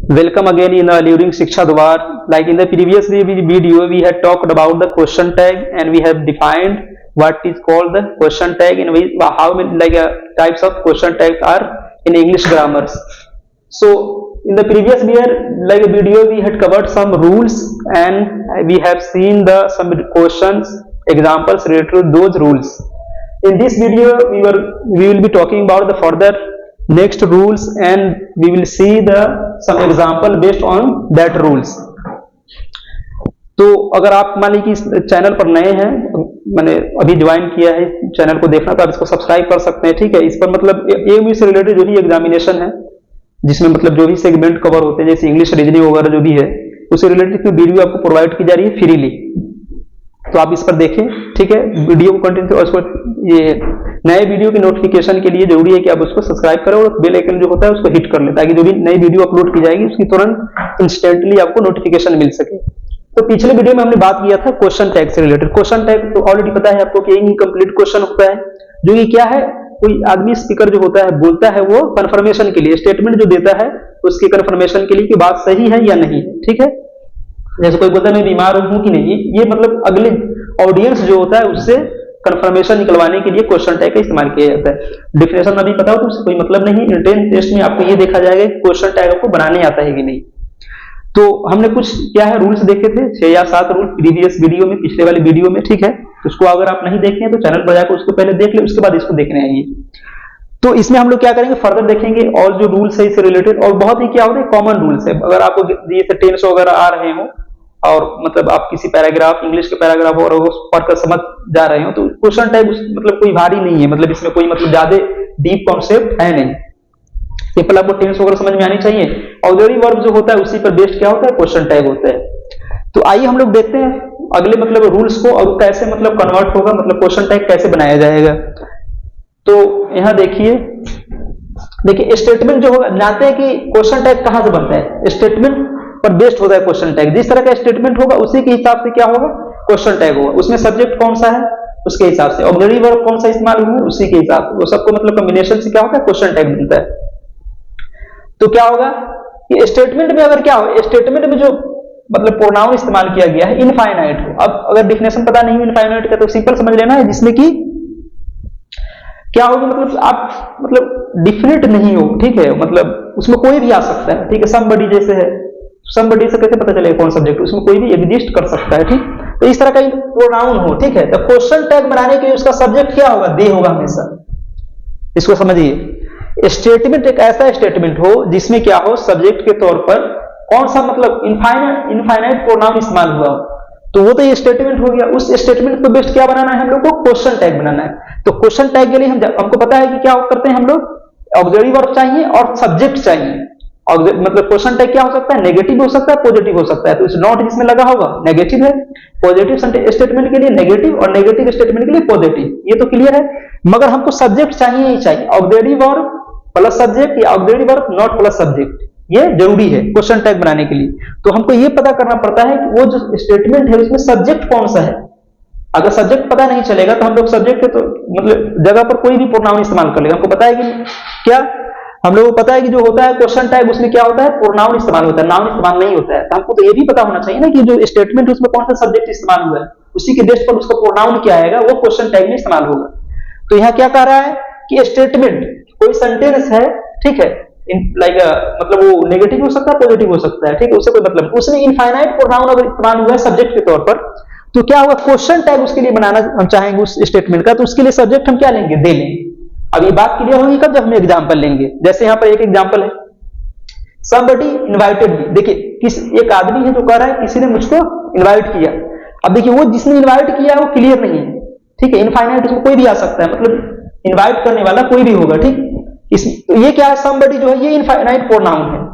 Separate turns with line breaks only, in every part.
Welcome again in the Alluring Shiksha Dwar. Like in the previous video, we had talked about the question tag and we have defined what is called the question tag and how many types of question tags are in English grammars. So in the previous video, we had covered some rules and we have seen some questions examples related to those rules. In this video, we will be talking about the further next rules and we will see some example based on that rules. तो अगर आप मान लीजिए कि channel पर नए हैं, मैंने अभी ज्वाइन किया है चैनल को देखना, तो आप इसको सब्सक्राइब कर सकते हैं। ठीक है, इस पर मतलब एएमयू से रिलेटेड जो भी एग्जामिनेशन है, जिसमें मतलब जो भी सेगमेंट कवर होते हैं, जैसे इंग्लिश रीजनिंग वगैरह जो भी है, उससे रिलेटेड वीडियो आपको प्रोवाइड की जा रही है फ्रीली, तो आप इस पर देखें। ठीक है, वीडियो को कंटिन्यू, और उसको ये नए वीडियो की नोटिफिकेशन के लिए जरूरी है कि आप उसको सब्सक्राइब करें और बेल आइकन जो होता है उसको हिट कर लें, ताकि जो भी नई वीडियो अपलोड की जाएगी उसकी तुरंत इंस्टेंटली आपको नोटिफिकेशन मिल सके। तो पिछले वीडियो में हमने बात किया था क्वेश्चन टैग से रिलेटेड। क्वेश्चन टैग तो ऑलरेडी पता है आपको कि इनकम्प्लीट क्वेश्चन होता है, जो कि क्या है, कोई आदमी स्पीकर जो होता है बोलता है वो कंफर्मेशन के लिए, स्टेटमेंट जो देता है उसकी कंफर्मेशन के लिए कि बात सही है या नहीं। ठीक है, जैसे कोई बोलता है मैं बीमार हूं कि नहीं, ये मतलब अगले ऑडियंस जो होता है उससे कंफर्मेशन निकलवाने के लिए क्वेश्चन टैग का इस्तेमाल किया जाता है। डिफिनेशन अभी पता हो तो उससे कोई मतलब नहीं। रिटेन टेस्ट में आपको ये देखा जाएगा कि क्वेश्चन टैग आपको बनाने आता है कि नहीं। तो हमने कुछ क्या है रूल्स देखे थे, 6 या 7 रूल प्रीवियस वीडियो में, पिछले वाले वीडियो में। ठीक है, उसको अगर आप नहीं देखे हैं तो चैनल पर जाकर उसको पहले देख ले, उसके बाद इसको देखने आएंगे। तो इसमें हम लोग क्या करेंगे, फर्दर देखेंगे और जो रूल्स है इससे रिलेटेड, और बहुत ही क्या होते हैं कॉमन रूल्स है। अगर आपको जैसे टेंस वगैरह आ रहे हो और मतलब आप किसी पैराग्राफ, इंग्लिश के पैराग्राफ और पढ़कर समझ जा रहे हो, तो क्वेश्चन टैग मतलब कोई भारी नहीं है, मतलब इसमें कोई मतलब ज्यादा डीप कॉन्सेप्ट है नहीं। सिंपल आपको टेंस वगैरह समझ में आनी चाहिए। ऑक्सिलरी वर्ब जो होता है उसी पर बेस्ड क्या होता है, क्वेश्चन टैग होता है। तो आइए हम लोग देखते हैं अगले मतलब रूल्स को, और कैसे मतलब कन्वर्ट होगा, मतलब क्वेश्चन टैग कैसे बनाया जाएगा। तो यहां देखिए स्टेटमेंट जो होगा, जानते हैं कि क्वेश्चन टैग कहां से बनता है, स्टेटमेंट पर बेस्ड होता है क्वेश्चन टैग। जिस तरह का स्टेटमेंट होगा उसी के हिसाब से क्या होगा, क्वेश्चन टैग होगा। उसमें सब्जेक्ट कौन सा है उसके हिसाब से, ऑक्सिलरी वर्ब कौन सा इस्तेमाल हुआ है उसी के हिसाब से, वो सबको मतलब कॉम्बिनेशन से क्या होता है, क्वेश्चन टैग बनता है। तो क्या होगा कि स्टेटमेंट में अगर क्या हो, स्टेटमेंट में जो मतलब प्रोनाउन इस्तेमाल किया गया है इनफाइनाइट हो। अब अगर डिफिनेशन पता नहीं है इनफाइनाइट का तो सिंपल समझ लेना है, जिसमें कि क्या होगा, मतलब आप मतलब डिफिनिट नहीं हो। ठीक है, मतलब उसमें कोई भी आ सकता है। ठीक है, समबडी जैसे है, समबडी से कैसे पता चलेगा कौन सब्जेक्ट, उसमें कोई भी एग्जिस्ट कर सकता है। ठीक, तो इस तरह का प्रोनाउन हो। ठीक है, तो क्वेश्चन टैग बनाने के लिए उसका सब्जेक्ट क्या होगा, दे होगा हमेशा। इसको समझिए, स्टेटमेंट एक ऐसा स्टेटमेंट हो जिसमें क्या हो, सब्जेक्ट के तौर पर कौन सा मतलब इनफाइनाइट प्रोनाउन इस्तेमाल हुआ हो, तो वो तो ये स्टेटमेंट हो गया। उस स्टेटमेंट को बेस्ड क्या बनाना है हम लोग को, क्वेश्चन टैग बनाना है। तो क्वेश्चन टैग के लिए हमको पता है कि क्या करते हैं हम लोग, ऑक्सिलरी वर्ब चाहिए और सब्जेक्ट चाहिए। और मतलब क्वेश्चन टैग क्या हो सकता है, नेगेटिव हो सकता है, पॉजिटिव हो सकता है। तो इस नॉट जिसमें लगा होगा नेगेटिव है, पॉजिटिव स्टेटमेंट के लिए नेगेटिव और नेगेटिव स्टेटमेंट के लिए पॉजिटिव, ये तो क्लियर है। मगर हमको सब्जेक्ट चाहिए ही चाहिए, ऑक्सिलरी वर्ब प्लस सब्जेक्ट या auxiliary verb not plus subject, ये जरूरी है क्वेश्चन टैग बनाने के लिए। तो हमको ये पता करना पड़ता है कि वो जो स्टेटमेंट है उसमें सब्जेक्ट कौन सा है। अगर सब्जेक्ट पता नहीं चलेगा तो हम लोग सब्जेक्ट के तो मतलब जगह पर कोई भी प्रोनाउन इस्तेमाल कर लेगा। हमको पता है कि क्या, हम लोगों को पता है कि जो होता है क्वेश्चन टैग उसमें क्या होता है, प्रोनाउन इस्तेमाल होता है, नाउन इस्तेमाल नहीं होता है। तो हमको तो ये भी पता होना चाहिए ना कि जो स्टेटमेंट उसमें कौन सा सब्जेक्ट इस्तेमाल हुआ है, उसी के बेस पर उसका प्रोनाउन क्या आएगा, वो क्वेश्चन टैग में इस्तेमाल होगा। तो यहाँ क्या कह रहा है कि स्टेटमेंट कोई सेंटेंस है, ठीक है, मतलब वो नेगेटिव हो सकता है, पॉजिटिव हो सकता है। ठीक है, उससे कोई मतलब, उसमें इनफाइनाइट प्रोनाउन अगर इस्तेमाल हुआ है सब्जेक्ट के तौर पर, तो क्या होगा, क्वेश्चन टैग उसके लिए बनाना हम चाहेंगे उस स्टेटमेंट का, तो उसके लिए सब्जेक्ट हम क्या लेंगे, दे लेंगे। अब ये बात क्लियर होगी कब, जब हम एग्जांपल लेंगे। जैसे यहाँ पर एक एग्जांपल है, somebody invited me। देखिए एक आदमी है जो कह रहा है किसी ने मुझको इनवाइट किया। अब देखिए वो जिसने इनवाइट किया वो क्लियर नहीं है। ठीक है, इनफाइनाइट उसमें कोई भी आ सकता है, मतलब इनवाइट करने वाला कोई भी होगा। ठीक, तो ये क्या है, somebody जो है ये इनफाइनाइट प्रोनाउन है।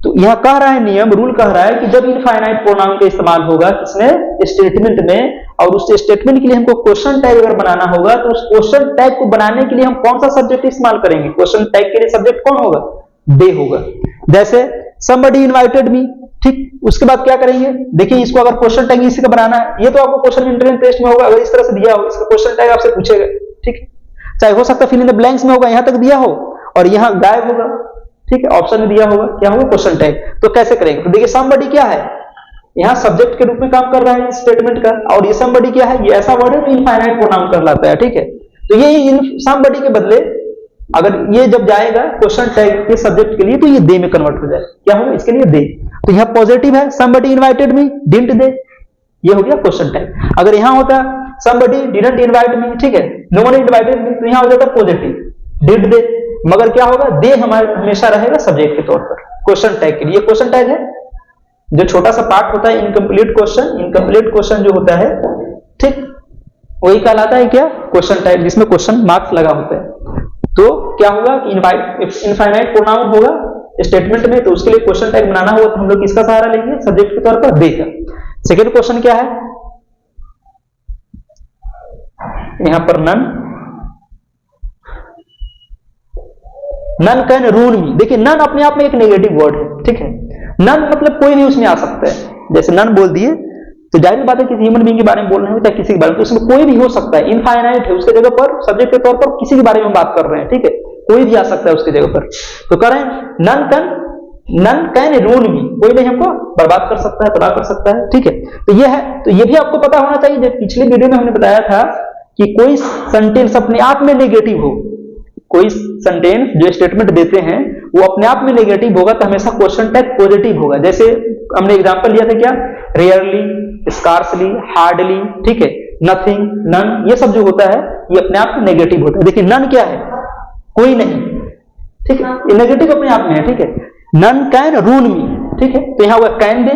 तो यह कह रहा है नियम, रूल कह रहा है कि जब इनफाइनाइट प्रोनाउन का इस्तेमाल होगा किसमें, स्टेटमेंट में, और उस स्टेटमेंट के लिए हमको क्वेश्चन टैग अगर बनाना होगा तो उस क्वेश्चन टैग को बनाने के लिए हम कौन सा सब्जेक्ट इस्तेमाल करेंगे, क्वेश्चन टैग के लिए सब्जेक्ट कौन होगा, दे होगा। जैसे somebody invited me। ठीक, उसके बाद क्या करेंगे, देखिए इसको अगर क्वेश्चन टैग इसी का बनाना है, ये तो आपको क्वेश्चन इंटरनल टेस्ट में होगा, अगर इस तरह से दिया हो इसका क्वेश्चन टैग आपसे पूछेगा। ठीक, चाहे हो सकता है फिल इन द ब्लैंक्स में होगा, यहां तक दिया हो और यहां गायब होगा। ठीक है, ऑप्शन में दिया होगा क्या होगा, क्वेश्चन टैग। तो कैसे करेंगे, तो देखिए somebody क्या है, यहाँ सब्जेक्ट के रूप में काम कर रहा है स्टेटमेंट का, और ये somebody क्या है, ये ऐसा वर्ड है जो इनफाइनाइट प्रोनाउन कहलाता है, ठीक है। तो ये somebody के बदले अगर ये जब जाएगा क्वेश्चन टैग के सब्जेक्ट के लिए तो ये दे में कन्वर्ट हो जाए, क्या होगा इसके लिए दे। तो यहाँ पॉजिटिव है, somebody invited me, didn't they, ये हो गया क्वेश्चन टैग। अगर यहाँ होता somebody didn't invite me, ठीक है, no one invited me, तो यहाँ हो जाता पॉजिटिव, did they, मगर क्या होगा, दे हमेशा रहेगा सब्जेक्ट के तौर पर क्वेश्चन टैग के लिए। क्वेश्चन टैग है जो छोटा सा पार्ट होता है इनकम्प्लीट क्वेश्चन जो होता है, ठीक, वही कहलाता है क्या, क्वेश्चन टैग, जिसमें क्वेश्चन मार्क्स लगा होता है। तो क्या होगा कि इनफाइनाइट प्रोनाउन होगा स्टेटमेंट में, तो उसके लिए क्वेश्चन टैग बनाना होगा तो हम लोग किसका सहारा लेंगे, सब्जेक्ट के तौर पर दे का। सेकेंड क्वेश्चन क्या है, यहां पर नन कैन रूल मी। देखिए नन अपने आप में एक नेगेटिव वर्ड है, ठीक है, नन मतलब कोई भी उसमें आ सकता है, जैसे नन बोल दिए तो जाहिर बात है किसी ह्यूमन बीइंग के बारे में बोल रहे हैं चाहे किसी के बारे में, तो उसमें कोई भी हो सकता है, इनफाइनाइट है, उसके जगह पर सब्जेक्ट के तौर पर किसी के बारे में बात कर रहे हैं, ठीक है, कोई भी आ सकता है उसके जगह पर। तो कह रहे हैं नन कैन रूल मी, कोई नहीं हमको बर्बाद कर सकता है, तबाह कर सकता है, ठीक है। तो ये है, तो ये भी आपको पता होना चाहिए, जब पिछले वीडियो में हमने बताया था कि कोई सेंटेंस अपने आप में नेगेटिव हो, कोई सेंटेंस जो स्टेटमेंट देते हैं वो अपने आप में नेगेटिव होगा तो हमेशा क्वेश्चन टैग पॉजिटिव होगा। जैसे हमने एग्जांपल लिया था क्या, रेयरली, स्कार्सली, हार्डली, ठीक है, नथिंग, नन, ये सब जो होता है ये अपने आप में नेगेटिव होता है। देखिए नन क्या है, कोई नहीं, ठीक है, ये नेगेटिव अपने आप में है, ठीक है। नन कैन रूल मी, ठीक है, तो यहां हुआ कैन दे,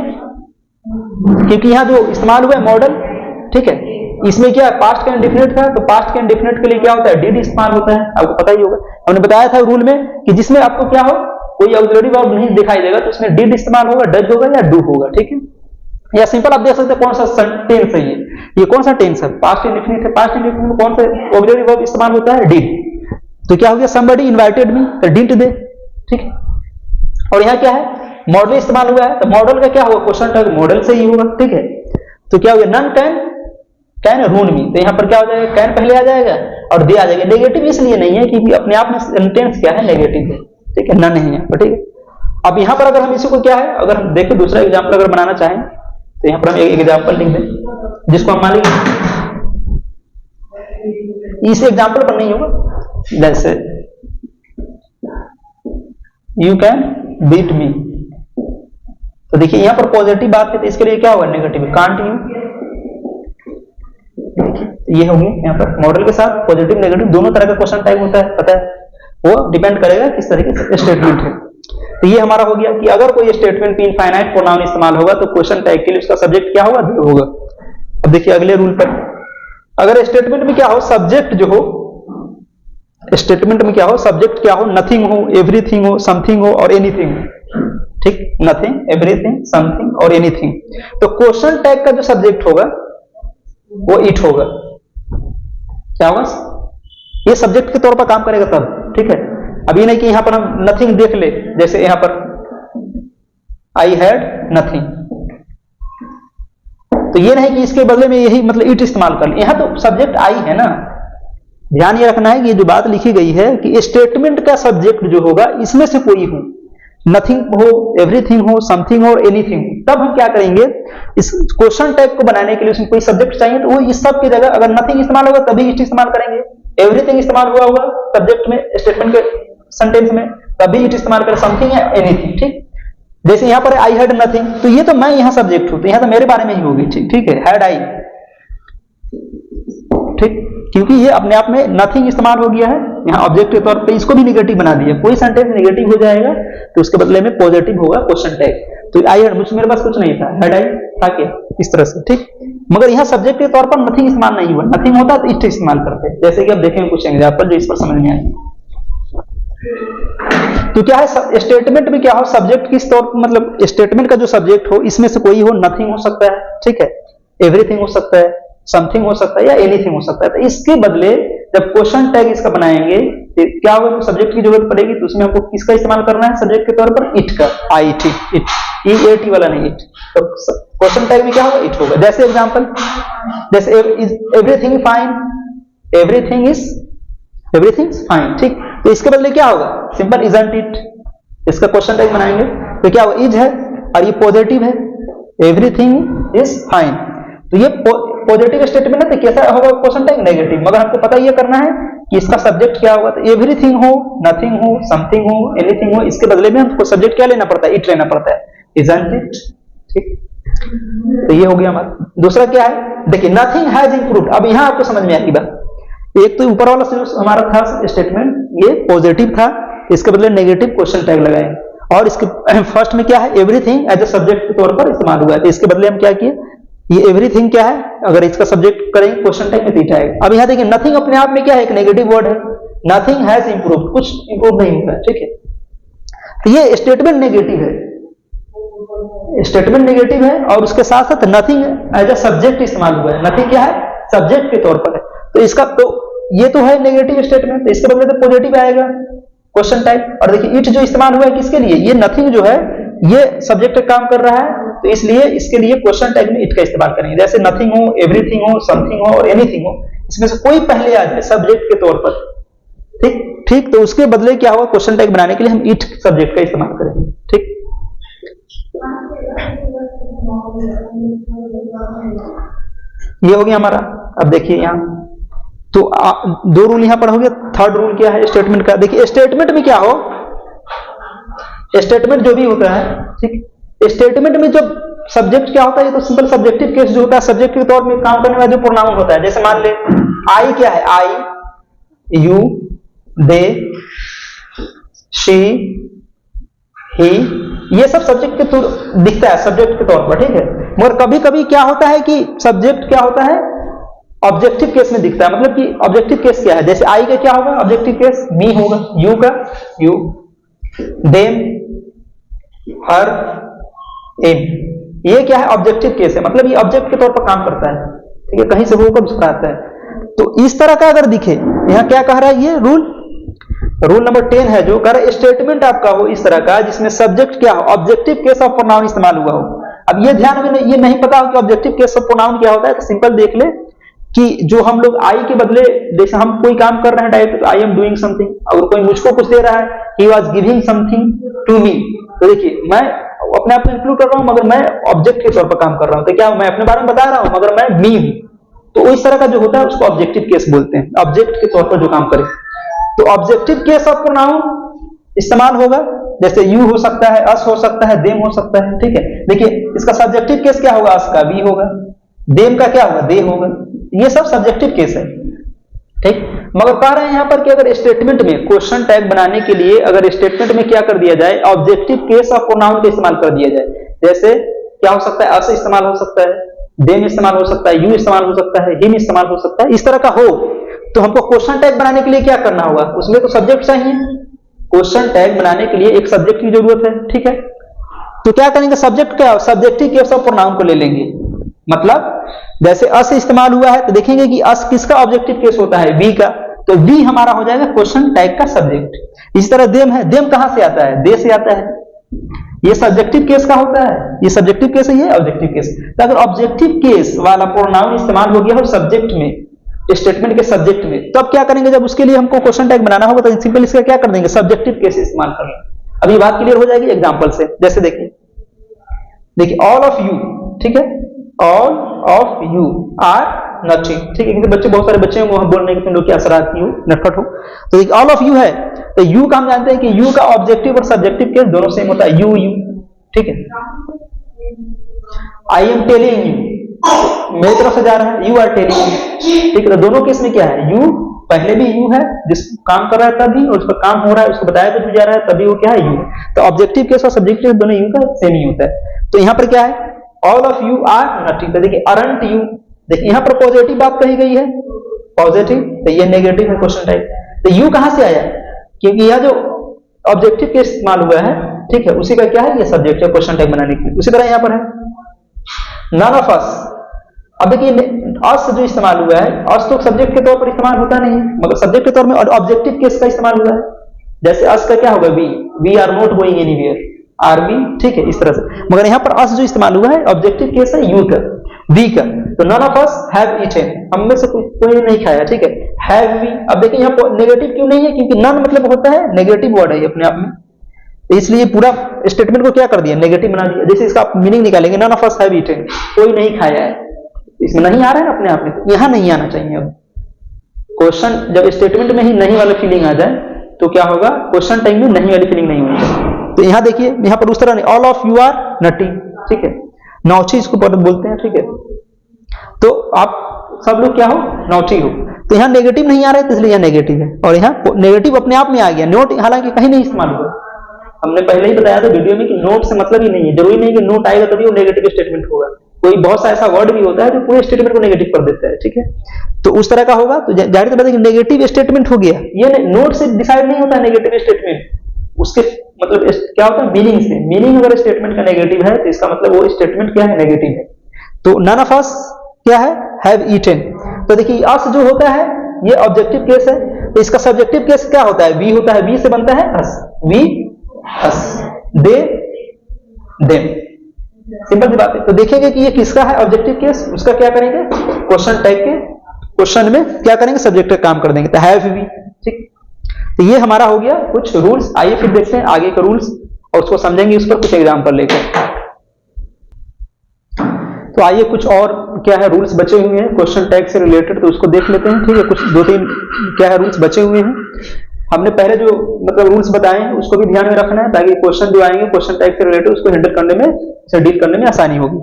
क्योंकि यहां जो इस्तेमाल हुआ है मॉडल, ठीक है, इसमें क्या पास्ट का इंडेफिनिट था, तो पास्ट के इंडेफिनिट के लिए क्या होता है, डिड इस्तेमाल होता है, आपको पता ही होगा। हमने बताया था रूल में कि जिसमें आपको क्या हो, कोई ऑक्सिलरी वर्ब नहीं दिखाई देगा तो उसमें डिड इस्तेमाल होगा, डज होगा या डू होगा, ठीक है। या सिंपल आप देख सकते हैं कौन सा टेंस है, ये कौन सा टेंस है, पास्ट इंडेफिनिट है, पास्ट इंडेफिनिट में कौन सा ऑक्सिलरी वर्ब इस्तेमाल होता है, डिड। तो क्या हो गया, somebody invited me, तो didn't they, ठीक है। और यहाँ क्या है, मॉडल इस्तेमाल हुआ है, तो मॉडल का क्या होगा, क्वेश्चन टैग मॉडल से ही होगा, ठीक है। तो क्या हो गया, नन कैन रूल मी, तो यहाँ पर क्या हो जाएगा, कैन पहले आ जाएगा और दे आ जाएगा। नेगेटिव इसलिए नहीं है क्योंकि अपने आप में सेंटेंस क्या है, नेगेटिव है, ठीक है, नन नहीं है, ठीक है। अब यहाँ पर अगर हम इसी को क्या है, अगर हम देखें दूसरा एग्जाम्पल अगर बनाना चाहें तो यहाँ पर हम एक एग्जाम्पल लिख दें जिसको हम मान लीजिए इस एग्जाम्पल पर नहीं होगा, जैसे यू कैन बीट मी, तो देखिए यहाँ पर पॉजिटिव बात है तो इसके लिए क्या होगा, नेगेटिव, कांट यू, देखिए ये होंगे यहाँ पर मॉडल के साथ पॉजिटिव नेगेटिव दोनों तरह का क्वेश्चन टाइप होता है, पता है, वो डिपेंड करेगा किस तरीके से स्टेटमेंट है। तो ये हमारा हो गया कि अगर कोई स्टेटमेंट में इनफाइनाइट प्रोनाउन इस्तेमाल होगा तो क्वेश्चन टैग के लिए उसका सब्जेक्ट क्या होगा, दे होगा। अब देखिए अगले रूल पर, अगर स्टेटमेंट में क्या हो, सब्जेक्ट जो हो, स्टेटमेंट में क्या हो, सब्जेक्ट क्या हो, नथिंग हो, एवरीथिंग हो, समथिंग हो और एनीथिंग हो, ठीक, नथिंग, एवरीथिंग, समथिंग और एनीथिंग, तो क्वेश्चन टैग का जो सब्जेक्ट होगा वो इट होगा, क्या होगा, ये सब्जेक्ट के तौर पर काम करेगा तब, ठीक है। अब ये नहीं कि यहां पर हम नथिंग देख ले, जैसे यहां पर आई हैड नथिंग, तो ये नहीं कि इसके बदले में यही मतलब इट इस्तेमाल कर ले, यहां तो सब्जेक्ट आई है ना। ध्यान ये रखना है कि ये जो बात लिखी गई है कि स्टेटमेंट का सब्जेक्ट जो होगा इसमें से कोई हो, नथिंग हो, एवरीथिंग हो, समथिंग हो, एनीथिंग, तब हम क्या करेंगे, इस क्वेश्चन टैग को बनाने के लिए उसमें कोई सब्जेक्ट चाहिए तो वो इस सब की जगह अगर नथिंग इस्तेमाल होगा तभी इट इस्तेमाल करेंगे, एवरीथिंग इस्तेमाल हुआ होगा सब्जेक्ट में स्टेटमेंट के सेंटेंस में तभी इट इस्तेमाल करें, समथिंग या एनीथिंग, ठीक। जैसे यहां पर आई हैड नथिंग, तो ये तो मैं यहां सब्जेक्ट हूं तो यहां तो मेरे बारे में ही होगी, ठीक है, हैड आई, ठीक, क्योंकि ये अपने आप में नथिंग इस्तेमाल हो गया है यहाँ ऑब्जेक्ट के तौर पे, इसको भी निगेटिव बना दिया, कोई सेंटेंस निगेटिव हो जाएगा तो उसके बदले में पॉजिटिव होगा क्वेश्चन टैग। तो आई हैड, मेरे पास कुछ नहीं था, हैड आई था क्या, इस तरह से, ठीक। मगर यहाँ सब्जेक्ट के तौर पर नथिंग इस्तेमाल नहीं हुआ, नथिंग होता तो इट इस्तेमाल करते, जैसे कि अब देखेंगे कुछ एग्जांपल जो इस पर समझ में आएंगे। तो क्या है, स्टेटमेंट में क्या हो, सब्जेक्ट किस तौर पर, मतलब स्टेटमेंट का जो सब्जेक्ट हो इसमें से कोई हो, नथिंग हो सकता है, ठीक है, एवरीथिंग हो सकता है, समथिंग हो सकता है या एनीथिंग हो सकता है। तो इसके बदले जब क्वेश्चन टैग इसका बनाएंगे तो क्या होगा, सब्जेक्ट की जरूरत पड़ेगी तो उसमें हमको किसका इस्तेमाल करना है, सब्जेक्ट के तौर पर इट का, आई, ठीक, इट, ई-ए-टी वाला नहीं, इट। तो क्वेश्चन टैग में क्या होगा, इट होगा। जैसे एग्जांपल, जैसे everything fine, everything is fine, ठीक। तो इसके बदले क्या होगा, सिंपल इजंट इट, इसका क्वेश्चन टैग बनाएंगे तो क्या वो इज है और ये पॉजिटिव है, एवरीथिंग इज फाइन, तो ये पॉजिटिव स्टेटमेंट है तो कैसा होगा क्वेश्चन टैग? नेगेटिव। मगर हमको पता ये करना है कि इसका सब्जेक्ट क्या होगा, तो एवरीथिंग हो, नथिंग हो, समथिंग हो, एनीथिंग हो, इसके बदले में हमको सब्जेक्ट क्या लेना पड़ता है? इट लेना पड़ता है, इजंट इट। ठीक, तो ये हो गया हमारा। दूसरा क्या है, देखिए नथिंग हैज इंप्रूव्ड। अब यहां आपको समझ में आएगी बात, एक तो ऊपर वाला जो हमारा था स्टेटमेंट ये पॉजिटिव था, इसके बदले नेगेटिव क्वेश्चन टैग लगाए, और इसके फर्स्ट में क्या है, एवरीथिंग एज ए सब्जेक्ट के तौर पर इस्तेमाल हुआ है, तो इसके बदले हम क्या किए, ये एवरीथिंग क्या है, अगर इसका सब्जेक्ट करेंगे क्वेश्चन टैग में थीटा आएगा। अब यहां देखिए नथिंग अपने आप में क्या है, एक नेगेटिव वर्ड है, नथिंग हैज इंप्रूव्ड, कुछ इंप्रूव नहीं हुआ है। ठीक है, तो ये स्टेटमेंट नेगेटिव है, स्टेटमेंट नेगेटिव है, और उसके साथ साथ नथिंग एज ए सब्जेक्ट इस्तेमाल हुआ है। नथिंग क्या है, सब्जेक्ट के तौर पर है, तो इसका तो ये तो है नेगेटिव स्टेटमेंट, तो इसके बदले तो पॉजिटिव आएगा क्वेश्चन टैग। और देखिए इट जो इस्तेमाल हुआ है किसके लिए, ये नथिंग जो है ये सब्जेक्ट का काम कर रहा है, तो इसलिए इसके लिए क्वेश्चन टैग में इट का इस्तेमाल करेंगे। जैसे नथिंग हो, एवरीथिंग हो, समथिंग हो और एनीथिंग हो, इसमें से कोई पहले आ जाए सब्जेक्ट के तौर पर। ठीक ठीक, तो उसके बदले क्या होगा, क्वेश्चन टैग बनाने के लिए हम इट सब्जेक्ट का इस्तेमाल करेंगे। ठीक, ये हो गया हमारा। अब देखिए यहाँ तो दो रूल यहां पर हो गया। थर्ड रूल क्या है स्टेटमेंट का, देखिए स्टेटमेंट में क्या हो, स्टेटमेंट जो भी होता है, ठीक, स्टेटमेंट में जब सब्जेक्ट क्या होता है, ये तो सिंपल सब्जेक्टिव केस जो होता है, सब्जेक्ट के तौर में काम करने वाला जो प्रोनाउन होता है, जैसे मान ले आई क्या है, आई, यू, दे, शी, ही, ये सब सब्जेक्ट के दिखता है सब्जेक्ट के तौर पर। ठीक है, मगर कभी कभी क्या होता है कि सब्जेक्ट क्या होता है, ऑब्जेक्टिव केस में दिखता है। मतलब कि ऑब्जेक्टिव केस क्या है, जैसे आई का क्या होगा ऑब्जेक्टिव केस, मी होगा, यू का यू, देम, हर, एम, ये क्या है ऑब्जेक्टिव केस है, मतलब ये ऑब्जेक्ट के तौर पर काम करता है। ठीक है, कहीं से होकर दूसरा आता है, तो इस तरह का अगर दिखे, यहां क्या कह रहा है, ये रूल नंबर 10 है जो कह रहा है स्टेटमेंट आपका हो इस तरह का जिसमें सब्जेक्ट क्या हो, ऑब्जेक्टिव केस ऑफ प्रोनाउन इस्तेमाल हुआ हो। अब ये ध्यान में ये नहीं पता हो कि ऑब्जेक्टिव केस ऑफ प्रोनाउन क्या होता है, तो सिंपल देख ले कि जो हम लोग आई के बदले, जैसे हम कोई काम कर रहे हैं डायरेक्ट, तो आई एम डूइंग समथिंग, अगर कोई मुझको कुछ दे रहा है, he was giving something to me, तो देखिए मैं अपने आप को इंक्लूड कर रहा हूं मगर मैं ऑब्जेक्ट के तौर पर काम कर रहा हूं, तो क्या मैं अपने बारे में बता रहा हूं मगर मैं मी हूं, तो इस तरह का जो होता है उसको ऑब्जेक्टिव केस बोलते हैं, ऑब्जेक्ट के तौर पर जो काम करे। तो ऑब्जेक्टिव केस ऑफ प्रोनाउन इस्तेमाल होगा, जैसे यू हो सकता है, अस हो सकता है, देम हो सकता है। ठीक है, देखिए इसका सब्जेक्टिव केस क्या होगा, अस का वी होगा, देम का क्या होगा, दे होगा, ये सब सब्जेक्टिव केस है। ठीक, मगर कह रहे हैं यहां पर कि अगर स्टेटमेंट में क्वेश्चन टैग बनाने के लिए अगर स्टेटमेंट में क्या कर दिया जाए, ऑब्जेक्टिव केस ऑफ प्रोनाउन का इस्तेमाल कर दिया जाए, जैसे क्या हो सकता है, अस इस्तेमाल हो सकता है, देम इस्तेमाल हो सकता है, यू इस्तेमाल हो सकता है, हिम इस्तेमाल हो सकता है, इस तरह का हो, तो हमको क्वेश्चन टैग बनाने के लिए क्या करना होगा, उसमें तो सब्जेक्ट चाहिए, क्वेश्चन टैग बनाने के लिए एक सब्जेक्ट की जरूरत है। ठीक है, तो क्या करेंगे, सब्जेक्ट क्या, सब्जेक्टिव केस ऑफ प्रोनाउन को ले लेंगे, मतलब जैसे अस इस्तेमाल हुआ है तो देखेंगे कि अस किसका ऑब्जेक्टिव केस होता है, वी का, तो वी हमारा हो जाएगा क्वेश्चन टैग का सब्जेक्ट। इस तरह देम है, देम कहां से आता है, दे से आता है, ये सब्जेक्टिव केस का होता है, ये सब्जेक्टिव केस है, ये ऑब्जेक्टिव केस। तो अगर ऑब्जेक्टिव केस वाला प्रोनाउन इस्तेमाल हो गया हो सब्जेक्ट में, स्टेटमेंट के सब्जेक्ट में, तब क्या करेंगे, जब उसके लिए हमको क्वेश्चन टैग बनाना होगा तो सिंपल इसका क्या कर देंगे, सब्जेक्टिव केस इस्तेमाल कर लेंगे। अभी बात क्लियर हो जाएगी एग्जांपल से, जैसे देखिए ऑल ऑफ यू, ठीक है, all of you are nothing. ठीक है, क्योंकि बच्चे बहुत सारे बच्चे हैं वो हम बोल रहे हैं कि तुम लोग क्या शरारती हो, नटखट हो, तो ऑल ऑफ यू है, तो यू का हम जानते हैं कि यू का ऑब्जेक्टिव और सब्जेक्टिव केस दोनों सेम होता है, यू यू। ठीक है, आई एम टेलिंग यू, मेरी तरफ से जा रहा है, यू आर टेलिंग यू। ठीक है, तो दोनों केस में क्या है, यू पहले भी यू है जिस काम कर रहा है तभी, और उसका काम हो रहा है उसको बताया कुछ जा रहा है तभी वो क्या है, यू। तो ऑब्जेक्टिव केस और सब्जेक्टिव दोनों यू का सेम ही होता है। तो यहां पर क्या है, all of you are nothing, तो देखिए अरंट यू, देखिए यहां पर पॉजिटिव बात कही गई है, पॉजिटिव, तो ये नेगेटिव है क्वेश्चन टाइप। तो यू कहां से आया, क्योंकि यह जो ऑब्जेक्टिव केस इस्तेमाल हुआ है, ठीक है, उसी का क्या है, ये सब्जेक्ट है क्वेश्चन टाइप बनाने के लिए। उसी तरह यहां पर है नन ऑफ अस, अब देखिए अस जो इस्तेमाल हुआ है, अस तो सब्जेक्ट के तौर पर इस्तेमाल होता नहीं, मगर सब्जेक्ट के तौर में ऑब्जेक्टिव केस का इस्तेमाल हुआ है। जैसे अस का क्या होगा, we are not going anywhere, are we, ठीक है, इस तरह से। मगर यहां पर अस जो इस्तेमाल हुआ है ऑब्जेक्टिव केस है यू का, वी का, तो none of us have eaten, हम में से कोई नहीं खाया। ठीक है, हैव वी, अब देखिए यहां नेगेटिव क्यों नहीं है, क्योंकि नन मतलब होता है नेगेटिव वर्ड है अपने आप में, तो इसलिए पूरा स्टेटमेंट को क्या कर दिया, नेगेटिव बना दिया। जैसे इसका मीनिंग निकालेंगे, none of us have eaten, कोई नहीं खाया है, इसमें नहीं आ रहा है ना अपने आप में, तो यहां नहीं आना चाहिए। अब क्वेश्चन जब स्टेटमेंट में ही नहीं वाला फीलिंग आ जाए तो क्या होगा, क्वेश्चन टाइम में नहीं वाली फीलिंग नहीं होनी चाहिए। तो यहां देखिए, यहां पर उस तरह नहीं, all of you are nothing, ठीक है, नौची इसको बोलते हैं, ठीक है। तो आप सब लोग क्या हो, नौची हो। तो यहां नेगेटिव नहीं आ रहा है, तो इसलिए यहां नेगेटिव है, और यहां नेगेटिव अपने आप में आ गया। नोट हालांकि कहीं नहीं इस्तेमाल हुआ, हमने पहले ही बताया था वीडियो में कि नोट से मतलब ही नहीं है, जरूरी नहीं कि नोट आएगा तभी वो नेगेटिव स्टेटमेंट होगा। कोई बहुत सा ऐसा वर्ड भी होता है जो पूरे स्टेटमेंट को नेगेटिव कर देता है, ठीक है। तो उस तरह का होगा, तो जाहिर सी बात है कि नेगेटिव स्टेटमेंट हो गया। ये नोट से डिसाइड नहीं होता नेगेटिव स्टेटमेंट, उसके मतलब क्या होता है, मीनिंग से। मीनिंग अगर स्टेटमेंट का नेगेटिव है तो इसका मतलब वो स्टेटमेंट क्या है, नेगेटिव है। तो नन ऑफ अस क्या है, हैव ईटन। तो देखिए अस जो होता है ये ऑब्जेक्टिव केस है, तो इसका सब्जेक्टिव केस क्या होता है, वी होता है, वी से बनता है us, we us, they them, simple सी बात है। तो देखेंगे कि ये किसका है ऑब्जेक्टिव केस, उसका क्या करेंगे, क्वेश्चन टाइप के क्वेश्चन में क्या करेंगे, सब्जेक्ट का काम कर देंगे, तो हैव वी, ठीक। तो ये हमारा हो गया कुछ रूल्स। आइए फिर देखते हैं आगे का रूल्स और उसको समझेंगे, उस पर कुछ एग्जाम्पल लेकर। तो आइए कुछ और क्या है रूल्स बचे हुए हैं क्वेश्चन टैग से रिलेटेड, तो उसको देख लेते हैं, ठीक है। कुछ दो तीन क्या है रूल्स बचे हुए हैं। हमने पहले जो मतलब रूल्स बताए हैं उसको भी ध्यान में रखना है, ताकि क्वेश्चन जो आएंगे क्वेश्चन टैग से रिलेटेड उसको हैंडल करने में, से डील करने में आसानी होगी।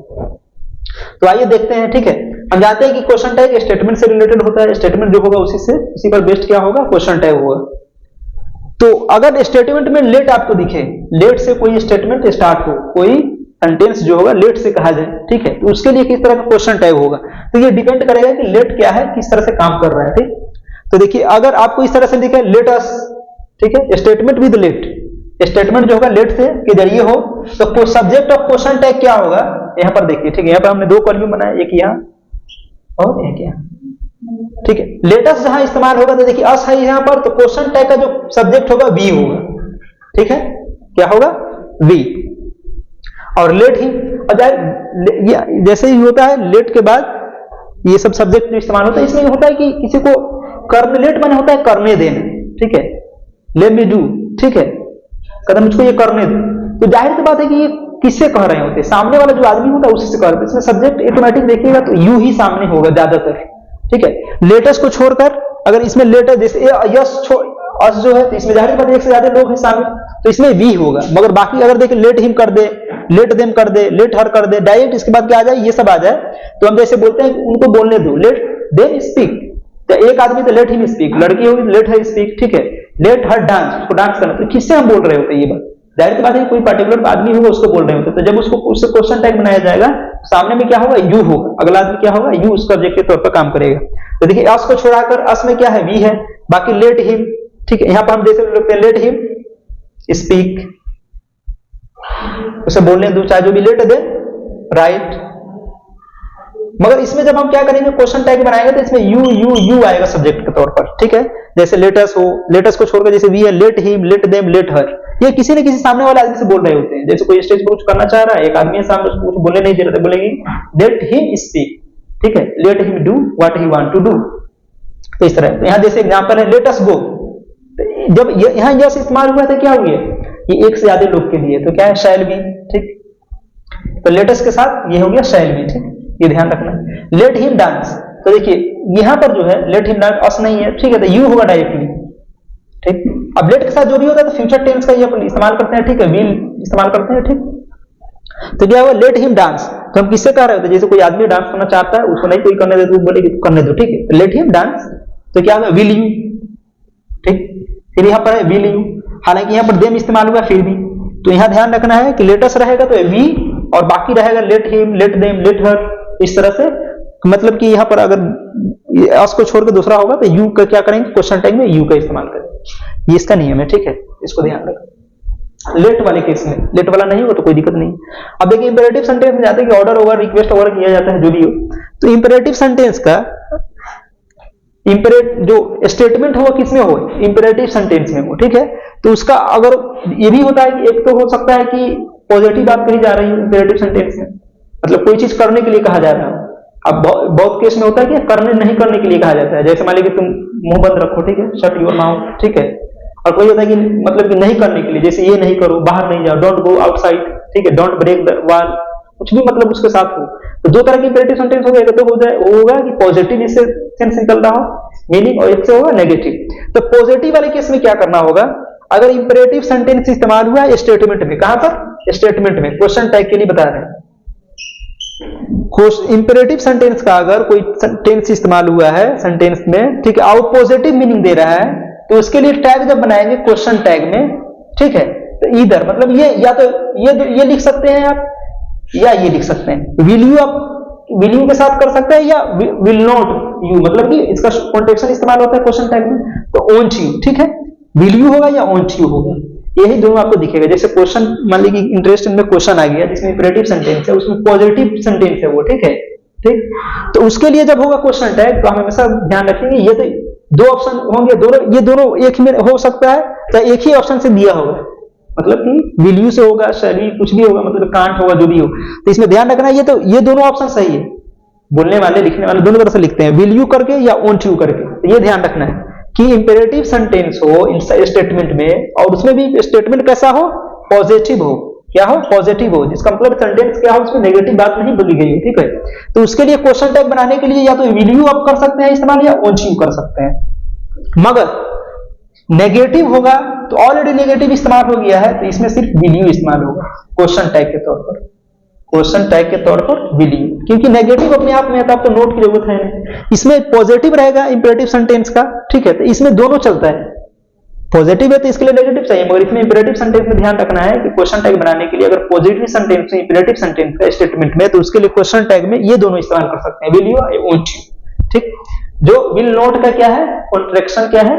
तो आइए देखते हैं, ठीक है। हम जानते हैं कि क्वेश्चन टैग स्टेटमेंट से रिलेटेड होता है, स्टेटमेंट जो होगा उसी पर बेस्ड क्या होगा, क्वेश्चन टैग होगा। तो अगर स्टेटमेंट में लेट आपको दिखे, लेट से कोई स्टेटमेंट स्टार्ट हो, कोई सेंटेंस जो होगा लेट से कहा जाए, ठीक है, तो उसके लिए किस तरह का क्वेश्चन टैग होगा, तो ये डिपेंड करेगा कि लेट क्या है, किस तरह से काम कर रहा है, ठीक। तो देखिए अगर आपको इस तरह से दिखे लेट अस, ठीक है, स्टेटमेंट विद लेट, स्टेटमेंट जो होगा लेट से के जरिए हो, तो सब्जेक्ट ऑफ क्वेश्चन टैग क्या होगा, यहां पर देखिए, ठीक है। यहां पर हमने दो कॉलम बनाए, एक यहां और एक यहां, ठीक है। लेटेस्ट जहां इस्तेमाल होगा तो देखिए अस है यहां पर, तो क्वेश्चन टैग का जो सब्जेक्ट होगा वी होगा, ठीक है, क्या होगा, वी। और लेट ही जैसे ही होता है लेट के बाद ये सब सब्जेक्ट जो इस्तेमाल होता है, इसमें होता है कि किसी को करने, लेट माने होता है करने देना, ठीक है, लेट मी डू, ठीक है, कदम मुझको ये करने दे। तो जाहिर सी बात है कि ये किससे कह रहे होते हैं, सामने वाला जो आदमी होता है उसी से कह रहे हैं। इसमें सब्जेक्ट ऑटोमेटिक देखिएगा तो यू ही सामने होगा ज्यादातर, ठीक है। लेटेस्ट को छोड़कर अगर इसमें लेटेस्ट जैसे यस अस जो है, तो इसमें जाहिर बात है एक से ज्यादा लोग हैं शामिल, तो इसमें वी होगा। मगर बाकी अगर देखें लेट हिम कर दे, लेट देम कर दे, लेट हर कर दे, डायरेक्ट इसके बाद क्या आ जाए, ये सब आ जाए, तो हम जैसे बोलते हैं उनको बोलने दो, लेट देम स्पीक। तो एक आदमी तो लेट हिम स्पीक, लड़की होगी तो लेट हर स्पीक, ठीक है, लेट हर डांस, उसको डांस करना। तो किससे हम बोल रहे होते हैं ये बात, जाहिर सी बात है कोई पर्टिकुलर आदमी होगा उसको बोल रहे होते। तो जब उसको उससे क्वेश्चन टैग बनाया जाएगा, सामने में क्या होगा, यू होगा, अगला आदमी क्या होगा, यू उसका ऑब्जेक्ट के तौर पर काम करेगा। तो देखिए अस को छोड़ाकर अस में क्या है, वी है, बाकी लेट हिम, ठीक है। यहां पर हम जैसे लिखते हैं लेट हिम स्पीक, उसे बोलने दो, चाहे जो भी लेट दे, राइट। मगर इसमें जब हम क्या करेंगे, क्वेश्चन टैग बनाएंगे तो इसमें यू यू यू आएगा सब्जेक्ट के तौर पर, ठीक है। जैसे लेटस हो, लेटस को छोड़कर जैसे वी है, let him, let them, let her, ये किसी न किसी सामने वाले आदमी से बोल रहे होते हैं। जैसे कोई स्टेज पर कुछ करना चाह रहा है, एक आदमी है सामने, उसको कुछ बोलने नहीं दे रहे, बोलेंगे लेट हिम स्पीक, ठीक है, let him do what he want to do. तो इस तरह, तो यहां जैसे एग्जांपल है लेट अस गो, जब यहां यस इस्तेमाल हुआ था क्या हुआ, ये एक से ज्यादा लोग के लिए, तो क्या है, शैल बी, ठीक। तो लेटस के साथ ये हो गया शैल बी, ठीक, ये ध्यान रखना। लेट हिम डांस, तो देखिए यहां पर जो है लेट हिम डांस अस नहीं है, ठीक है, तो यू होगा डायरेक्टली, ठीक। अब लेट के साथ जो भी होता है तो फ्यूचर टेंस का ये अपन इस्तेमाल करते हैं, ठीक है, विल इस्तेमाल करते हैं, ठीक। तो क्या हुआ, लेट हिम डांस, तो हम किससे कह रहे होते हैं, जैसे कोई आदमी डांस करना चाहता है, उसको नहीं कोई करने दे तो बोलेगी करने दो, ठीक है, तो लेट हिम डांस, तो क्या होगा, विल यू, ठीक। फिर यहां पर है विल यू, हालांकि यहां पर देम इस्तेमाल हुआ फिर भी, तो यहां ध्यान रखना है कि लेटस रहेगा तो वी, और बाकी रहेगा let him, let them, let her, इस तरह से। मतलब कि यहां पर अगर अस को छोड़कर दूसरा होगा तो यू का क्या करेंगे, क्वेश्चन टैग में यू का इस्तेमाल करेंगे, ये इसका नियम है, ठीक है, इसको ध्यान रखें। लेट वाले केस में लेट वाला नहीं हो तो कोई दिक्कत नहीं। अब देखिए इंपेरेटिव सेंटेंस में जाते हैं कि ऑर्डर ओवर, रिक्वेस्ट ओवर किया जाता है, जो भी हो। तो इंपेरेटिव सेंटेंस का जो स्टेटमेंट हो किसमें हो, इंपेरेटिव सेंटेंस में हो, ठीक है। तो उसका अगर ये भी होता है कि एक तो हो सकता है कि पॉजिटिव बात कही जा रही है इंपेरेटिव सेंटेंस में, मतलब कोई चीज करने के लिए कहा जा रहा है। अब बहुत केस में होता है कि करने नहीं करने के लिए कहा जाता है, जैसे मान लीजिए तुम मुंह बंद रखो, ठीक है, शट योर माउथ, ठीक है, और कोई होता है कि मतलब कि नहीं करने के लिए, जैसे ये नहीं करो, बाहर नहीं जाओ, डोंट गो आउटसाइड, ठीक है, डोंट ब्रेक द वॉल, कुछ भी मतलब उसके साथ हो। तो दो तरह की इंपेरेटिव सेंटेंस हो गया, तो होगा कि पॉजिटिव इससे सेंस निकल रहा हो मीनिंग, और एक से होगा नेगेटिव। तो पॉजिटिव वाले केस में क्या करना होगा, अगर इंपेरेटिव सेंटेंस इस्तेमाल हुआ है स्टेटमेंट में, कहां पर, स्टेटमेंट में, क्वेश्चन टैग के लिए बता रहे हैं। इंपेरेटिव सेंटेंस का अगर कोई टेंस इस्तेमाल हुआ है सेंटेंस में, ठीक है, और पॉजिटिव मीनिंग दे रहा है, तो उसके लिए टैग जब बनाएंगे क्वेश्चन टैग में, ठीक है, तो इधर मतलब ये या तो ये लिख सकते हैं आप, या ये लिख सकते हैं, विल यू आप विल यू के साथ कर सकते हैं, या विल नॉट यू, मतलब कि इसका कॉन्टेक्शन इस्तेमाल होता है क्वेश्चन टैग में, तो ओंट यू, ठीक है, विल यू होगा या ओंट यू होगा, यही दोनों आपको दिखेगा। जैसे क्वेश्चन मान लीजिए इंटरेस्ट में क्वेश्चन आ गया जिसमें इंपेरेटिव सेंटेंस है, उसमें पॉजिटिव सेंटेंस है वो, ठीक है, ठीक, तो उसके लिए जब होगा क्वेश्चन टैग, तो हम हमेशा ध्यान रखेंगे ये तो दो ऑप्शन होंगे, ये दोनों एक में हो सकता है, चाहे एक ही ऑप्शन से दिया होगा, मतलब कि विल यू से होगा, शैली कुछ भी होगा, मतलब कांट होगा, जो भी हो, तो इसमें ध्यान रखना ये दोनों ऑप्शन सही है, बोलने वाले लिखने वाले दोनों तरह से लिखते हैं, विल यू करके या ओंट यू करके, तो ये ध्यान रखना है कि इंपेरेटिव सेंटेंस हो स्टेटमेंट में, और उसमें भी स्टेटमेंट कैसा हो, पॉजिटिव हो, क्या हो, पॉजिटिव हो, जिसका मतलब सेंटेंस क्या हो, उसमें नेगेटिव बात नहीं बोली गई है, ठीक है। तो उसके लिए क्वेश्चन टैग बनाने के लिए या तो विल यू आप कर सकते हैं इस्तेमाल, या ओंट यू कर सकते हैं। मगर नेगेटिव होगा तो ऑलरेडी नेगेटिव इस्तेमाल हो गया है, तो इसमें सिर्फ विल यू इस्तेमाल होगा क्वेश्चन टैग के तौर पर, क्वेश्चन टैग के तौर पर विल यू, क्योंकि नेगेटिव अपने आप में है तो आपको नोट की जरूरत है नहीं, इसमें पॉजिटिव रहेगा इंपेरेटिव सेंटेंस का, ठीक है, तो इसमें दोनों चलता है, पॉजिटिव है तो इसके लिए नेगेटिव चाहिए, मगर इसमें इंपेरेटिव सेंटेंस में ध्यान रखना है कि क्वेश्चन टैग बनाने के लिए अगर पॉजिटिव सेंटेंस है इंपेरेटिव सेंटेंस का स्टेटमेंट में, तो उसके लिए क्वेश्चन टैग में ये दोनों इस्तेमाल कर सकते हैं, विल यू और ओंट यू, ठीक। जो विल नॉट का क्या है, कॉन्ट्रैक्शन क्या है,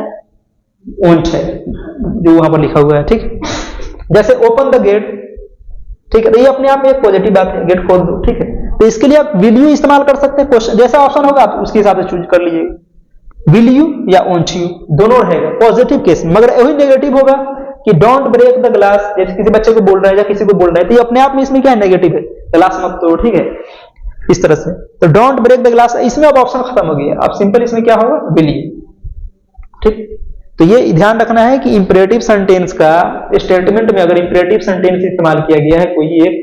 ओंट है, जो वहां पर लिखा हुआ है, ठीक। जैसे ओपन द गेट, ठीक है, तो ये अपने आप में एक पॉजिटिव बात है, गेट खोल दो, ठीक है, तो इसके लिए आप विल यू इस्तेमाल कर सकते हैं, क्वेश्चन जैसा ऑप्शन होगा आप उसके हिसाब से चूज कर लीजिए, विल यू या ओंट यू दोनों रहेगा पॉजिटिव केस में। मगर वही नेगेटिव होगा कि डोंट ब्रेक द ग्लास, जैसे किसी बच्चे को बोल रहा है या किसी को बोल रहा है, तो ये अपने आप में इसमें क्या है, नेगेटिव है, ग्लास मत तोड़, ठीक है, इस तरह से। तो डोंट ब्रेक द ग्लास, इसमें अब ऑप्शन खत्म हो गया, अब सिंपल इसमें क्या होगा, विल यू, ठीक। तो ये ध्यान रखना है कि इंपेरेटिव सेंटेंस का स्टेटमेंट में अगर इंपेरेटिव सेंटेंस इस्तेमाल किया गया है कोई एक,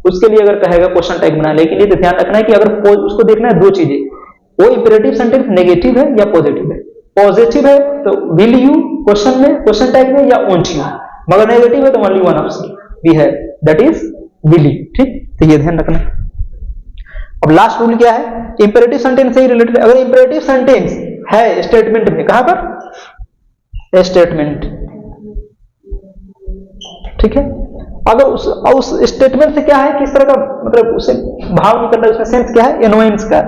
उसके लिए अगर कहेगा क्वेश्चन टैग बनाने के लिए, तो ध्यान रखना है कि अगर उसको देखना है दो चीजें, वो इंपेरेटिव सेंटेंस नेगेटिव है या पॉजिटिव है। पॉजिटिव है तो विल यू क्वेश्चन में, क्वेश्चन टैग में, या ओंट यू, मगर नेगेटिव है तो ओनली वन ऑप्शन भी है, दैट इज विल यू, ठीक। तो ये ध्यान रखना। अब लास्ट रूल क्या है, इंपेरेटिव सेंटेंस से ही रिलेटेड, अगर इंपेरेटिव सेंटेंस है स्टेटमेंट में, कहां पर, स्टेटमेंट, ठीक है, अगर उस स्टेटमेंट से क्या है, किस तरह का मतलब उसे भाव निकल रहा है, उसमें सेंस क्या है, एनोयंस का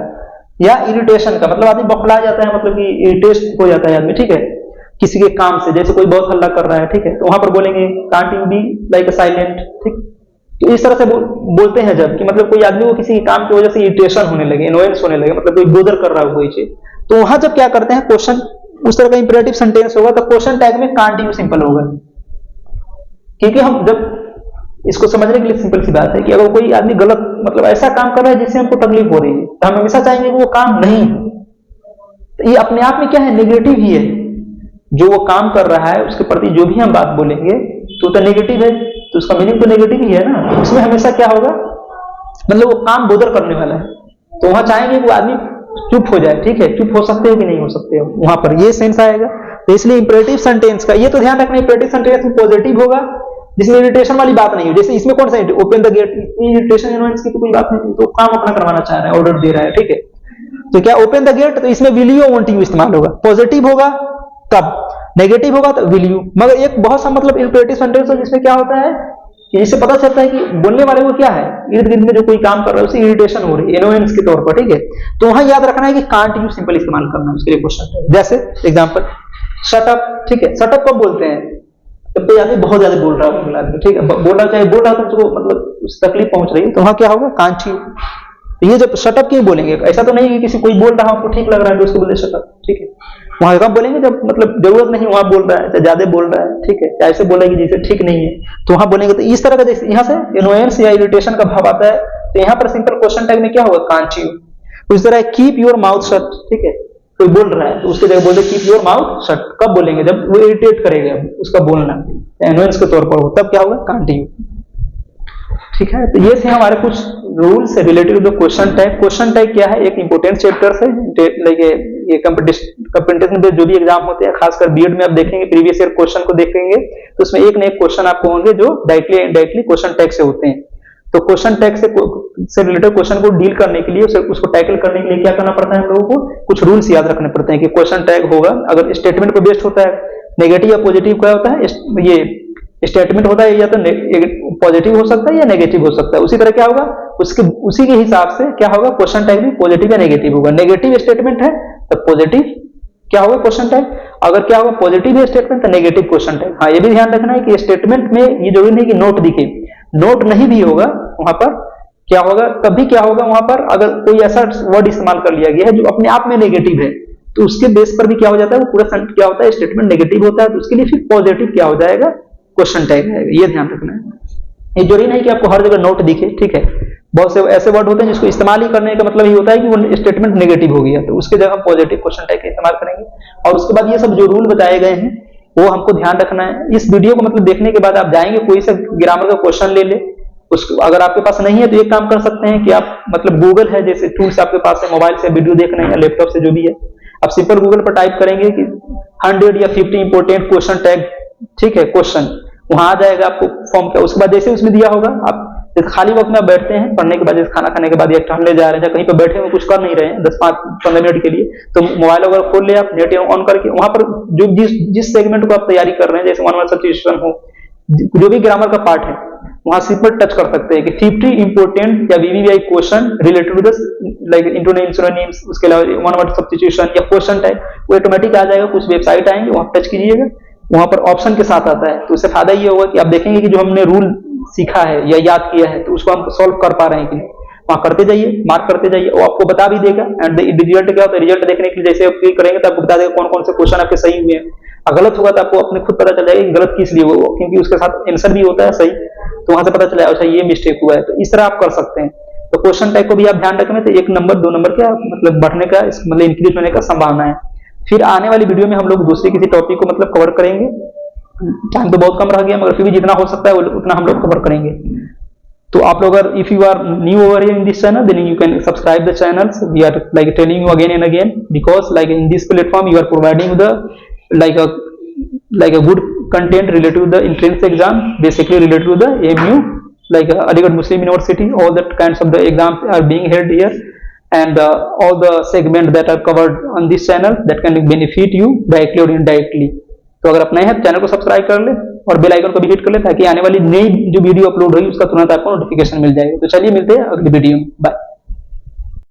या इरिटेशन का, मतलब आदमी बौखला जाता है, मतलब कि इरिटेट हो जाता है आदमी, ठीक है, किसी के काम से, जैसे कोई बहुत हल्ला कर रहा है, ठीक है, तो वहां पर बोलेंगे can't you be like a silent, ठीक। तो इस तरह से बोलते हैं जब कि मतलब कोई आदमी को किसी काम की वजह से इरिटेशन होने लगे, एनोयंस होने लगे, मतलब कोई बोदर कर रहा हो कोई चीज, तो वहां जब क्या करते हैं, क्वेश्चन उस तरह का इंपेरेटिव सेंटेंस होगा तो क्वेश्चन टैग में कांट यू सिंपल होगा, क्योंकि हम जब इसको समझने के लिए सिंपल सी बात है कि अगर कोई आदमी गलत मतलब ऐसा काम कर रहा है जिससे हमको तकलीफ हो रही है, तो हम हमेशा चाहेंगे कि वो काम नहीं हो, तो ये अपने आप में क्या है, नेगेटिव ही है, जो वो काम कर रहा है उसके प्रति जो भी हम बात बोलेंगे तो नेगेटिव है, तो उसका मीनिंग तो नेगेटिव ही है ना, उसमें हमेशा क्या होगा, मतलब वो काम बोदर करने वाला है, तो वहां चाहेंगे कि वो आदमी चुप हो जाए, ठीक है, चुप हो सकते हो कि नहीं हो सकते हो, वहां पर ये सेंस आएगा। तो इसलिए इंपेरेटिव सेंटेंस का ये तो ध्यान रखना, इंपेरेटिव सेंटेंस में पॉजिटिव होगा जिसमें इरिटेशन वाली बात नहीं हो, जैसे इसमें कौन सा open the gate, irritation annoyance की तो कोई बात नहीं, तो काम अपना करवाना चाह रहा है, ऑर्डर दे रहा है, ठीक है, तो क्या ओपन द गेट, तो इसमें विल यू ओंट यू इस्तेमाल होगा, पॉजिटिव होगा तब, नेगेटिव होगा तो विल यू। मगर एक बहुत सा मतलब इंपेरेटिव सेंटेंस है जिसमें क्या होता है कि जिससे पता चलता है कि बोलने वाले को क्या है, इर्द गिर्द में जो कोई काम कर रहा है उसे इरिटेशन हो रही है, एनोयंस के तौर पर, ठीक है, तो वहां याद रखना है कि कांट यू सिंपल इस्तेमाल करना है उसके लिए क्वेश्चन। जैसे एग्जांपल शट अप, ठीक है, शट अप कब बोलते हैं, जब कोई आदमी बहुत ज्यादा बोल रहा है, ठीक है, बोल रहा चाहे बोल रहा है तो मतलब उस तकलीफ पहुंच रही है, तो वहां क्या होगा, कांट यू। ये जब शटअप क्यों बोलेंगे, ऐसा तो नहीं कि किसी कोई बोल रहा है आपको ठीक लग रहा है तो उसको बोले शटअप, ठीक है, वहां कब बोलेंगे जब मतलब जरूरत नहीं वहां बोल रहा है, चाहे ज्यादा बोल रहा है, ठीक है, चाहे ऐसे बोलेंगे जैसे ठीक नहीं है तो वहां बोलेंगे। तो इस तरह का जैसे यहाँ से एनोयंस या इरिटेशन का भाव आता है, तो यहाँ पर सिंपल क्वेश्चन टैग में क्या होगा, कांट यू। उस तरह कीप योर माउथ शट, ठीक है, कोई बोल रहा है तो उसके जगह बोलते कीप योर माउथ शट। कब बोलेंगे? जब वो इरिटेट करेगा उसका बोलना, एनोयंस के तौर पर हो, तब क्या होगा? Can't you. ठीक है, तो ये थे हमारे कुछ rules related to the question tag. Question tag क्या है? एक इंपोर्टेंट चैप्टर है, लाइक ये कंपटीशन बेस्ड जो भी एग्जाम होते हैं, खासकर बीएड में आप देखेंगे प्रीवियस ईयर क्वेश्चन को देखेंगे तो उसमें एक न एक क्वेश्चन आपको होंगे जो डायरेक्टली इनडायरेक्टली क्वेश्चन टैग से होते हैं। तो क्वेश्चन टैग से रिलेटेड क्वेश्चन को डील करने के लिए, उसको टैकल करने के लिए क्या करना पड़ता है हम लोगों को? कुछ रूल्स याद रखने पड़ते हैं कि क्वेश्चन टैग होगा अगर स्टेटमेंट पर बेस्ड होता है, नेगेटिव या पॉजिटिव क्या होता है? ये स्टेटमेंट होता है या तो पॉजिटिव हो सकता है या नेगेटिव हो सकता है। उसी तरह क्या होगा? उसी के हिसाब से क्या होगा? क्वेश्चन टैग भी पॉजिटिव या नेगेटिव होगा। नेगेटिव स्टेटमेंट है तो पॉजिटिव क्या होगा? Question tag. अगर क्या होगा? पॉजिटिव स्टेटमेंट तो नेगेटिव क्वेश्चन टैग। हाँ, ये भी ध्यान रखना है कि स्टेटमेंट में ये जरूरी नहीं कि नोट दिखे, नोट नहीं भी होगा वहां पर क्या होगा? तभी क्या होगा? वहां पर अगर कोई ऐसा वर्ड इस्तेमाल कर लिया गया है जो अपने आप में नेगेटिव है तो उसके बेस पर भी क्या हो जाता है? वो पूरा क्या होता है? स्टेटमेंट नेगेटिव होता है, तो उसके लिए फिर पॉजिटिव क्या हो जाएगा? क्वेश्चन टैग आएगा। ये ध्यान रखना है। ये जरूरी नहीं कि आपको हर जगह नोट दिखे, ठीक है। बहुत से ऐसे वर्ड होते हैं जिसको इस्तेमाल ही करने का मतलब ये होता है कि वो स्टेटमेंट नेगेटिव हो गया, तो उसके जगह हम पॉजिटिव क्वेश्चन टैग का इस्तेमाल करेंगे। और उसके बाद ये सब जो रूल बताए गए हैं वो हमको ध्यान रखना है। इस वीडियो को मतलब देखने के बाद आप जाएंगे कोई सा ग्रामर का क्वेश्चन ले ले, उसको अगर आपके पास नहीं है तो एक काम कर सकते हैं कि आप मतलब गूगल है जैसे टूल्स आपके पास है, मोबाइल से वीडियो देखना है या लैपटॉप से जो भी है, आप सिंपल गूगल पर टाइप करेंगे कि 100 या 50 इंपोर्टेंट क्वेश्चन टैग, ठीक है, क्वेश्चन, वहां आ जाएगा आपको फॉर्म का। उसके बाद जैसे उसमें दिया होगा, आप जैसे खाली वक्त में आप बैठते हैं पढ़ने के बाद, जैसे खाना खाने के बाद या टहलने जा रहे हैं या कहीं पर बैठे हुए कुछ कर नहीं रहे हैं 10-15 मिनट के लिए, तो मोबाइल वगैरह खोल ले, आप नेट ऑन करके वहां पर जो जिस सेगमेंट को आप तैयारी कर रहे हैं, जैसे वन वर्ड सब्स्टिट्यूशन हो, जो भी ग्रामर का पार्ट है, वहां सिंपल टच कर सकते हैं कि 50 इंपोर्टेंट या VVI question related to this like antonyms, synonyms, उसके अलावा वन वर्ड सब्स्टिट्यूशन या क्वेश्चन टाइप, वो ऑटोमेटिक आ जाएगा। कुछ वेबसाइट आएंगे, वहां टच कीजिएगा, वहां पर ऑप्शन के साथ आता है, तो उससे फायदा ये होगा कि आप देखेंगे कि जो हमने रूल सीखा है या याद किया है तो उसको हम सॉल्व कर पा रहे हैं कि नहीं। वहां करते जाइए, मार्क करते जाइए, वो आपको बता भी देगा। एंड रिजल्ट क्या होता है? रिजल्ट देखने के लिए जैसे आप क्लिक करेंगे तो आपको बता देगा कौन कौन से क्वेश्चन आपके सही हुए हैं, और गलत होगा तो आपको अपने खुद पता चल जाएगा कि गलत किस लिए हुआ, क्योंकि उसके साथ आंसर भी होता है सही, तो वहां से पता चला अच्छा ये मिस्टेक हुआ है। तो इस तरह आप कर सकते हैं। तो क्वेश्चन टाइप को भी आप ध्यान रखें, तो 1 नंबर 2 नंबर का मतलब बढ़ने का मतलब इंक्रीज होने का संभावना है। फिर आने वाली वीडियो में हम लोग दूसरे किसी टॉपिक को मतलब कवर करेंगे। टाइम तो बहुत कम रह गया, मगर फिर भी जितना हो सकता है उतना हम लोग कवर करेंगे। तो आप लोग अगर if you are new over here in this channel, then you can subscribe the channels. We are like telling you again and again, because like in this platform you are providing the like a good content related to the entrance exam, basically related to the AMU, like Aligarh Muslim University. All that kinds of the exams are being held here, and all the segments that are covered on this channel that can benefit you directly or indirectly. तो अगर आप नए हैं तो channel को subscribe कर ले और बेल आइकन को भी हिट कर ले, ताकि आने वाली नई जो वीडियो अपलोड हुई उसका तुरंत आपको नोटिफिकेशन मिल जाएगा। तो चलिए मिलते हैं अगली वीडियो में, बाय।